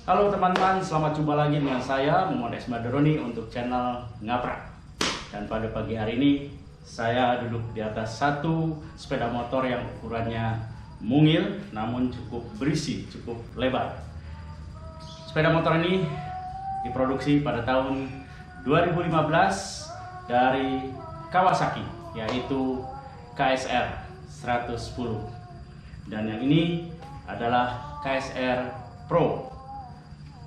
Halo teman-teman, selamat jumpa lagi dengan saya Muhammad Esmaderoni untuk channel Ngaprak. Dan pada pagi hari ini saya duduk di atas satu sepeda motor yang ukurannya mungil namun cukup berisi, cukup lebar. Sepeda motor ini diproduksi pada tahun 2015 dari Kawasaki, yaitu KSR 110. Dan yang ini adalah KSR Pro.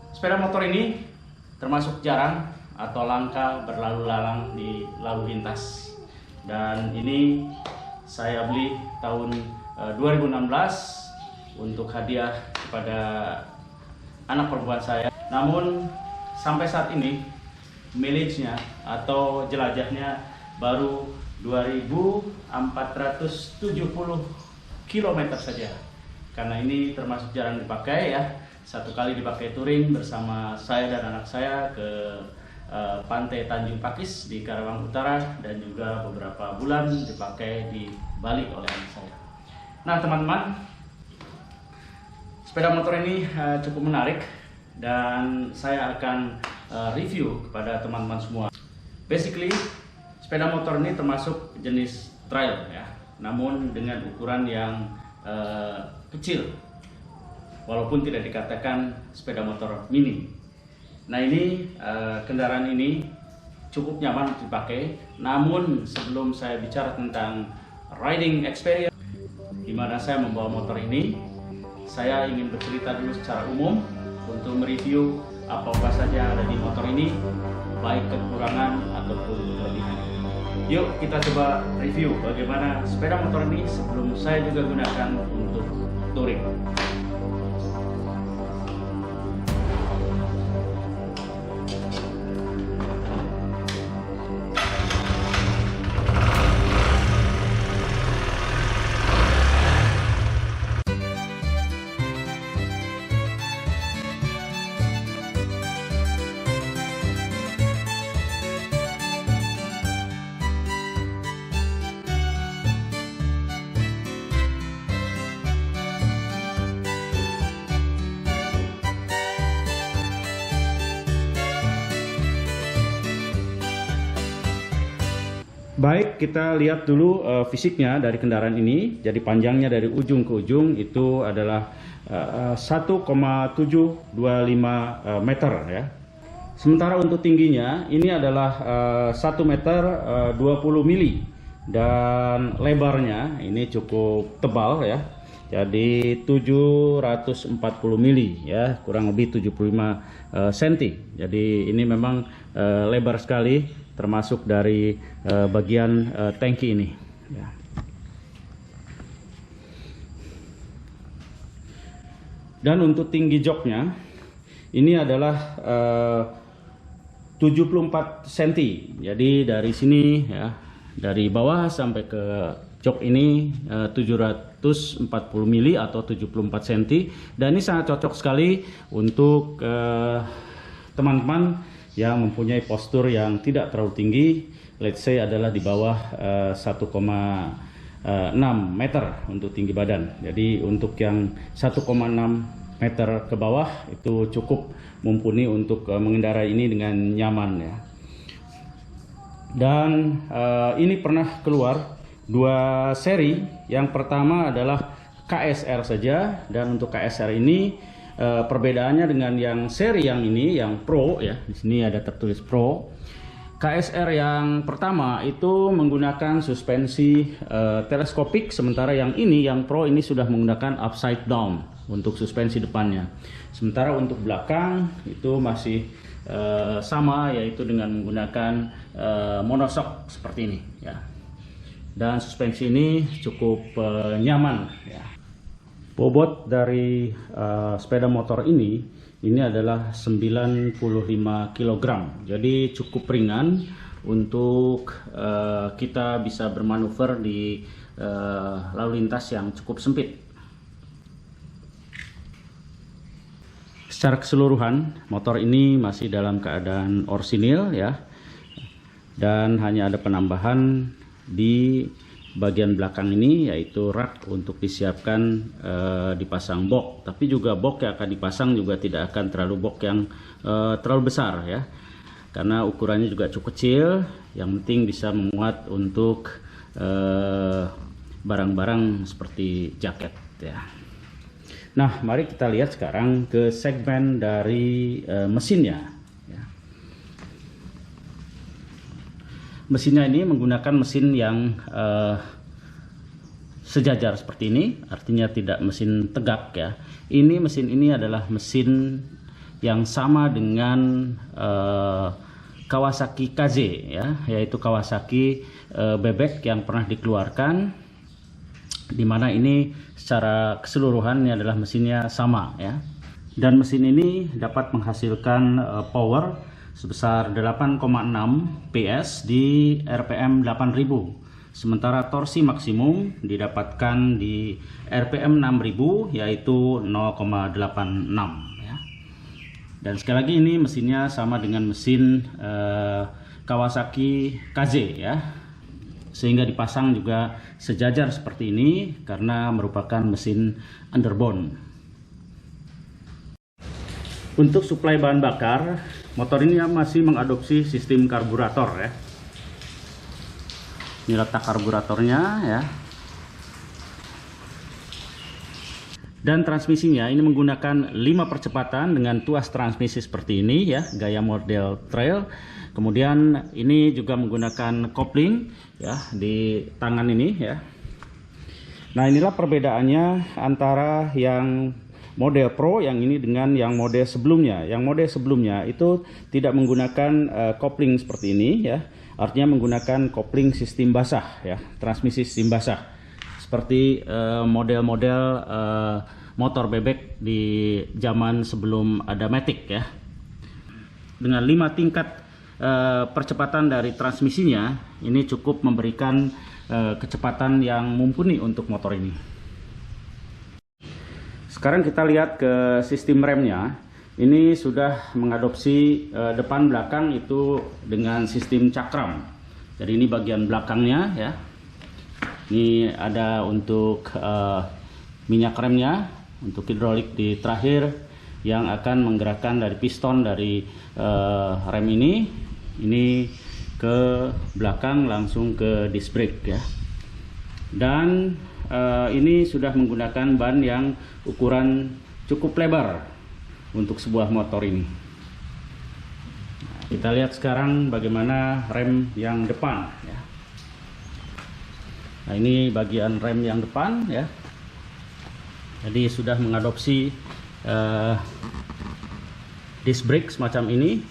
Sepeda motor ini termasuk jarang atau langka berlalu lalang di lalu lintas. Dan ini saya beli tahun 2016 untuk hadiah kepada anak perempuan saya. Namun sampai saat ini mileage-nya atau jelajahnya baru 2470 km saja. Karena ini termasuk jarang dipakai ya. Satu kali dipakai touring bersama saya dan anak saya ke pantai Tanjung Pakis di Karawang Utara, dan juga beberapa bulan dipakai di Bali oleh anak saya. Nah teman-teman, sepeda motor ini cukup menarik dan saya akan review kepada teman-teman semua. Basically, sepeda motor ini termasuk jenis trail ya, namun dengan ukuran yang kecil, walaupun tidak dikatakan sepeda motor mini. Nah ini kendaraan ini cukup nyaman dipakai. Namun sebelum saya bicara tentang riding experience di mana saya membawa motor ini, saya ingin bercerita dulu secara umum untuk mereview apa saja ada di motor ini, baik kekurangan ataupun kelebihan. Yuk kita coba review bagaimana sepeda motor ini sebelum saya juga gunakan untuk touring. Baik, kita lihat dulu fisiknya dari kendaraan ini. Jadi panjangnya dari ujung ke ujung itu adalah 1,725 meter ya. Sementara untuk tingginya ini adalah 1 meter 20 mili, dan lebarnya ini cukup tebal ya. Jadi 740 mili ya, kurang lebih 75 cm. Jadi ini memang lebar sekali, termasuk dari bagian tangki ini ya. Dan untuk tinggi joknya ini adalah 74 cm. Jadi dari sini ya, dari bawah sampai ke jok ini 740 mili atau 74 cm. Dan ini sangat cocok sekali untuk teman-teman yang mempunyai postur yang tidak terlalu tinggi, let's say adalah di bawah 1,6 meter untuk tinggi badan. Jadi untuk yang 1,6 meter ke bawah itu cukup mumpuni untuk mengendarai ini dengan nyaman ya. Dan ini pernah keluar dua seri. Yang pertama adalah KSR saja, dan untuk KSR ini perbedaannya dengan yang seri yang ini, yang Pro ya, di sini ada tertulis Pro. KSR yang pertama itu menggunakan suspensi teleskopik, sementara yang ini, yang Pro ini sudah menggunakan upside down untuk suspensi depannya. Sementara untuk belakang itu masih sama, yaitu dengan menggunakan monoshock seperti ini ya. Dan suspensi ini cukup nyaman ya. Bobot dari sepeda motor ini adalah 95 kg. Jadi cukup ringan untuk kita bisa bermanuver di lalu lintas yang cukup sempit. Secara keseluruhan motor ini masih dalam keadaan orsinil ya, dan hanya ada penambahan di bagian belakang ini, yaitu rak untuk disiapkan dipasang box. Tapi juga box yang akan dipasang juga tidak akan terlalu box yang terlalu besar ya, karena ukurannya juga cukup kecil. Yang penting bisa memuat untuk barang-barang seperti jaket ya. Nah, mari kita lihat sekarang ke segmen dari mesinnya ya. Mesinnya ini menggunakan mesin yang sejajar seperti ini, artinya tidak mesin tegak ya. Mesin ini adalah mesin yang sama dengan Kawasaki KZ ya, yaitu Kawasaki bebek yang pernah dikeluarkan, di mana ini secara keseluruhan ini adalah mesinnya sama ya. Dan mesin ini dapat menghasilkan power sebesar 8,6 PS di RPM 8000, sementara torsi maksimum didapatkan di RPM 6000 yaitu 0,86 ya. Dan sekali lagi ini mesinnya sama dengan mesin Kawasaki KZ ya, sehingga dipasang juga sejajar seperti ini karena merupakan mesin underbone. Untuk suplai bahan bakar, motor ini masih mengadopsi sistem karburator ya. Ini letak karburatornya ya. Dan transmisinya ini menggunakan 5 percepatan dengan tuas transmisi seperti ini ya, gaya model trail. Kemudian ini juga menggunakan kopling ya di tangan ini ya. Nah, inilah perbedaannya antara yang model Pro yang ini dengan yang model sebelumnya. Yang model sebelumnya itu tidak menggunakan kopling seperti ini ya. Artinya menggunakan kopling sistem basah ya, transmisi sistem basah. Seperti model-model motor bebek di zaman sebelum ada Matic ya. Dengan 5 tingkat percepatan dari transmisinya, ini cukup memberikan kecepatan yang mumpuni untuk motor ini. Sekarang kita lihat ke sistem remnya. Ini sudah mengadopsi depan belakang itu dengan sistem cakram. Jadi ini bagian belakangnya ya. Ini ada untuk minyak remnya, untuk hidrolik di terakhir yang akan menggerakkan dari piston dari rem ini ke belakang langsung ke disc brake ya. Dan ini sudah menggunakan ban yang ukuran cukup lebar untuk sebuah motor ini. Nah, kita lihat sekarang bagaimana rem yang depan ya. Nah, ini bagian rem yang depan ya. Jadi sudah mengadopsi disc brake semacam ini.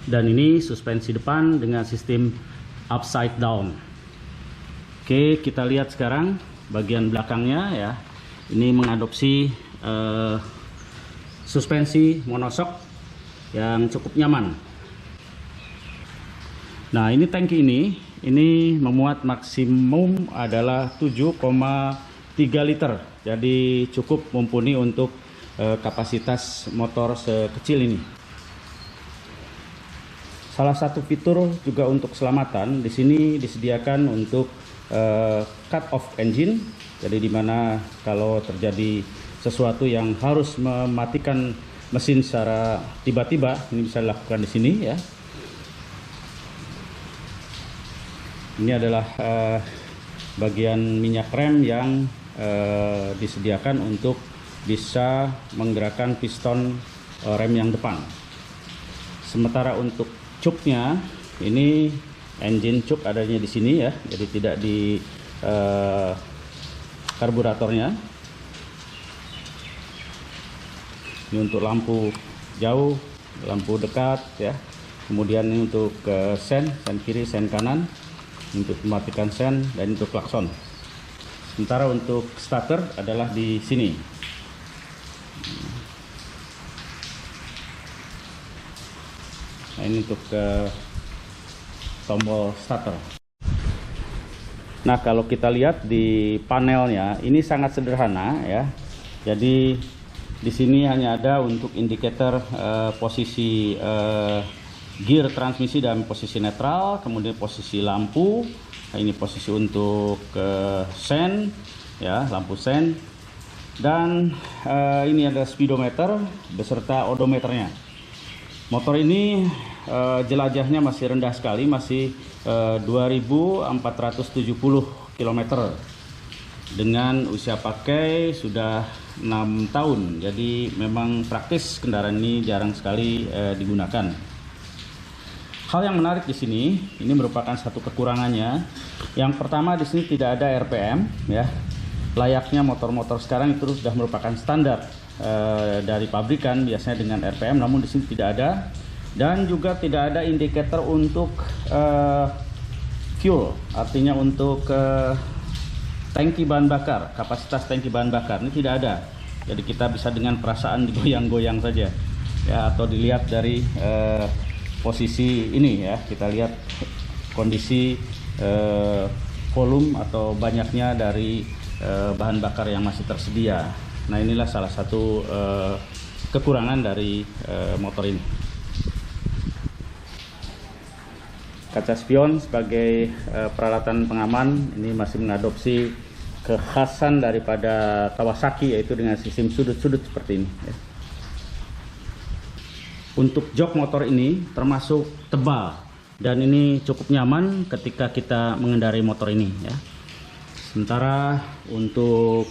Dan ini suspensi depan dengan sistem upside down. Oke, kita lihat sekarang bagian belakangnya ya. Ini mengadopsi suspensi monoshock yang cukup nyaman. Nah, ini tangki ini memuat maksimum adalah 7,3 liter. Jadi cukup mumpuni untuk kapasitas motor sekecil ini. Salah satu fitur juga untuk keselamatan di sini disediakan untuk cut off engine. Jadi dimana kalau terjadi sesuatu yang harus mematikan mesin secara tiba-tiba, ini bisa dilakukan di sini ya. Ini adalah bagian minyak rem yang disediakan untuk bisa menggerakkan piston rem yang depan. Sementara untuk cuknya, ini engine cuk adanya di sini ya, jadi tidak di karburatornya. Ini untuk lampu jauh, lampu dekat ya. Kemudian ini untuk sen kiri, sen kanan, untuk mematikan sen, dan untuk klakson. Sementara untuk starter adalah di sini. Nah, ini untuk tombol starter. Nah, kalau kita lihat di panelnya, ini sangat sederhana ya. Jadi di sini hanya ada untuk indikator posisi gear transmisi dalam posisi netral, kemudian posisi lampu, Ini posisi untuk sen, ya, lampu sen. Dan ini ada speedometer beserta odometernya. Motor ini jelajahnya masih rendah sekali, masih 2470 km dengan usia pakai sudah 6 tahun. Jadi memang praktis kendaraan ini jarang sekali digunakan. Hal yang menarik di sini, ini merupakan satu kekurangannya. Yang pertama, di sini tidak ada RPM, ya. Layaknya motor-motor sekarang itu sudah merupakan standar dari pabrikan biasanya dengan RPM, namun di sini tidak ada. Dan juga tidak ada indikator untuk fuel, artinya untuk tangki bahan bakar, kapasitas tangki bahan bakar ini tidak ada. Jadi kita bisa dengan perasaan digoyang-goyang saja, ya, atau dilihat dari posisi ini, ya, kita lihat kondisi volume atau banyaknya dari bahan bakar yang masih tersedia. Nah, inilah salah satu kekurangan dari motor ini. Kaca spion sebagai peralatan pengaman ini masih mengadopsi kekhasan daripada Kawasaki, yaitu dengan sistem sudut-sudut seperti ini, ya. Untuk jok motor ini termasuk tebal dan ini cukup nyaman ketika kita mengendarai motor ini, ya. Sementara untuk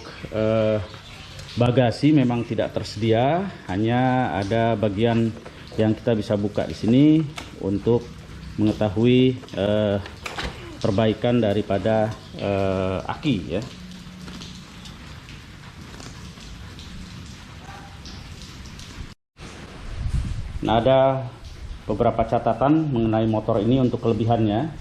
bagasi memang tidak tersedia, hanya ada bagian yang kita bisa buka di sini untuk mengetahui perbaikan daripada aki, ya. Nah, ada beberapa catatan mengenai motor ini untuk kelebihannya.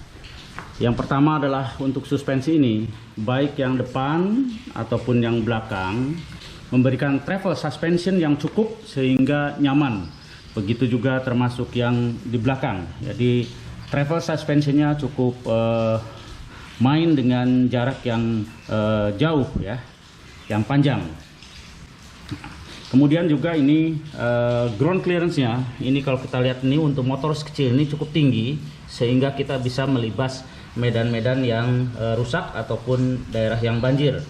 Yang pertama adalah untuk suspensi ini, baik yang depan ataupun yang belakang, memberikan travel suspension yang cukup sehingga nyaman. Begitu juga termasuk yang di belakang. Jadi travel suspensionnya cukup main dengan jarak yang jauh, ya, yang panjang. Kemudian juga ini ground clearance-nya, ini kalau kita lihat ini untuk motor kecil ini cukup tinggi sehingga kita bisa melibas medan-medan yang rusak ataupun daerah yang banjir.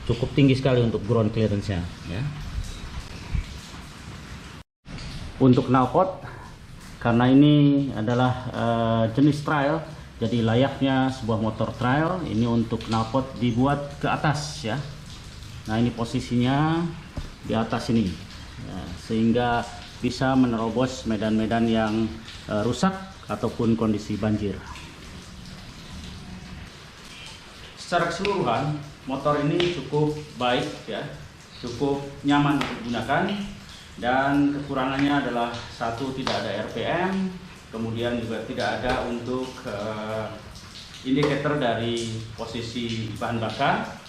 Cukup tinggi sekali untuk ground clearance-nya, ya. Untuk knalpot, karena ini adalah jenis trail, jadi layaknya sebuah motor trail, ini untuk knalpot dibuat ke atas, ya. Nah, ini posisinya di atas ini, ya, sehingga bisa menerobos medan-medan yang rusak ataupun kondisi banjir. Secara keseluruhan motor ini cukup baik, ya, cukup nyaman digunakan, dan kekurangannya adalah satu, tidak ada RPM, kemudian juga tidak ada untuk indikator dari posisi bahan bakar.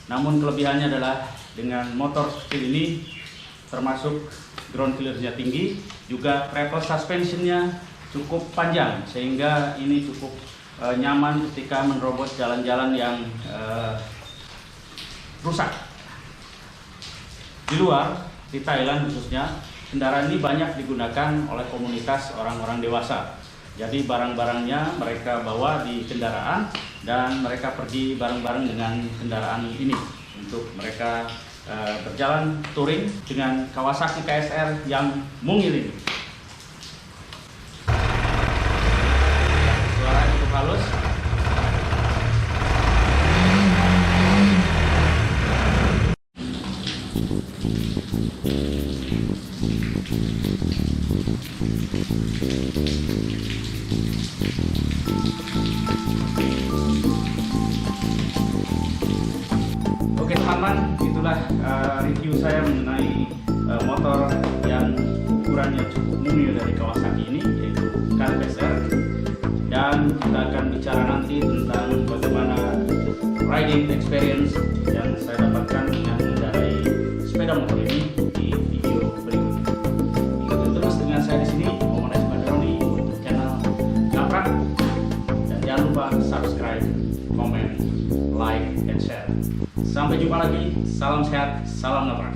Namun kelebihannya adalah dengan motor kecil ini termasuk ground clearance-nya tinggi, juga travel suspension-nya cukup panjang sehingga ini cukup nyaman ketika menerobos jalan-jalan yang rusak. Di luar, di Thailand khususnya, kendaraan ini banyak digunakan oleh komunitas orang-orang dewasa. Jadi barang-barangnya mereka bawa di kendaraan dan mereka pergi bareng-bareng dengan kendaraan ini untuk mereka berjalan touring dengan Kawasaki KSR yang mungil ini. Suara cukup halus. Oke teman-teman, itulah review saya mengenai motor yang ukurannya cukup mungil dari Kawasaki ini, yaitu KSR. Dan kita akan bicara nanti tentang bagaimana riding experience yang saya dapatkan dengan mengendarai sepeda motor ini di video berikutnya. Ikuti terus dengan saya di sini, Muhammad Esmadroni, untuk channel Ngaprak. Dan jangan lupa subscribe, komen, like, and share. Sampai jumpa lagi, salam sehat, salam ngaprak.